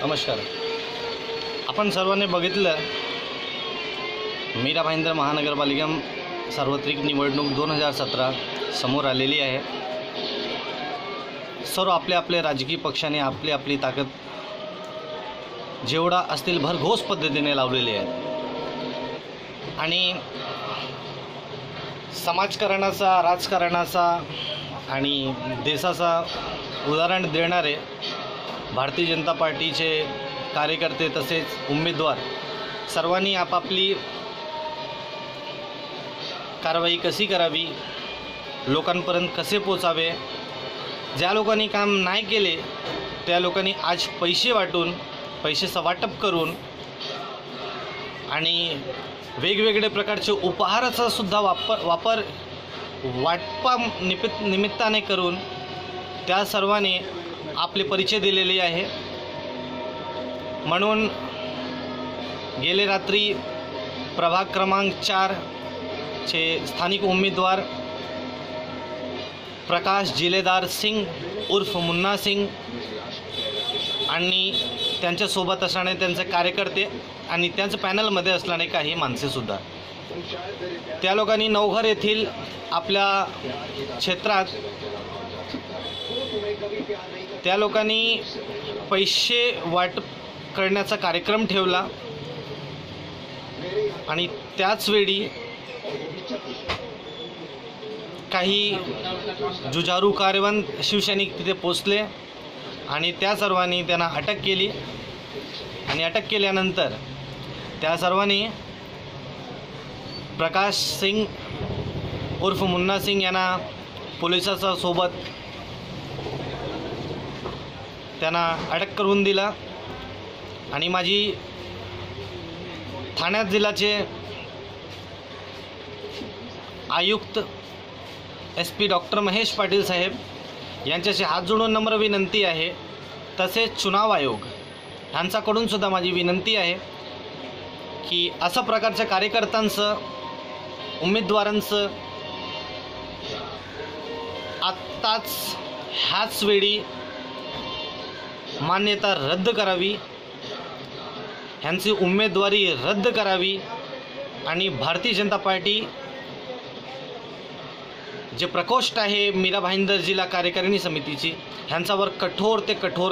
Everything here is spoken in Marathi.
नमस्कार. आपण सर्वांनी बघितलं मीरा भाईंदर महानगरपालिका सार्वत्रिक निवडणूक 2017 समोर आलेली आहे. सर्व आपले राजकीय पक्षाने आपली ताकद जेवढा असतील भरघोस पद्धतीने लावलेली आहे आणि समाजकारणाचा, राजकारणाचा आणि देशाचा उदाहरण देणारे भारतीय जनता पार्टीचे कार्यकर्ते तसेच उमेदवार सर्वांनी आपापली कारवाई कशी करावी, लोकांपर्यंत कसे पोचावे, ज्या लोकांनी काम नाही केले त्या लोकांनी आज पैसे वाटून, पैशाचं वाटप करून आणि वेगवेगळे प्रकारचे उपहाराचा सुद्धा वापर वाटपा निमित्ताने करून त्या सर्वांनी आपले परिचय दिलेले आहे. म्हणून गेले रात्री प्रभाग क्रमांक 4 चे स्थानिक उमेदवार प्रकाश जिलेदार सिंग उर्फ मुन्ना सिंग आणि त्यांच्यासोबत असणारे त्यांचे कार्यकर्ते आणि त्यांच्या पॅनलमध्ये असणारे काही माणसेसुद्धा त्या लोकांनी नवघर येथील आपल्या क्षेत्रात त्या लोकांनी पैसे वाटप करण्याचा कार्यक्रम ठेवला आणि त्याचवेळी काही जुजारू कार्यवंत शिवसैनिक तिथे पोचले आणि त्या सर्वांनी त्यांना अटक केली आणि अटक केल्यानंतर त्या सर्वांनी प्रकाश सिंग उर्फ मुन्ना सिंग यांना पोलिसाच्या सोबत त्यांना अटक करून दिला आणि माझी ठाण्यात जिल्ह्याचे आयुक्त SP डॉक्टर महेश पाटील साहेब यांच्याशी हात जोडून नम्र विनंती आहे. तसेच चुनाव आयोग यांच्याकडून सुद्धा माझी विनंती आहे की अशा प्रकारच्या कार्यकर्त्यांचं, उमेदवारांचं आत्ताच ह्याच वेळी मान्यता रद्द करावी, ह्यांची उमेदवारी रद्द करावी आणि भारतीय जनता पार्टी जे प्रकोष्ठ आहे मीरा भाईंदर जिल्हा कार्यकारिणी समितीची ह्यांच्यावर कठोर ते कठोर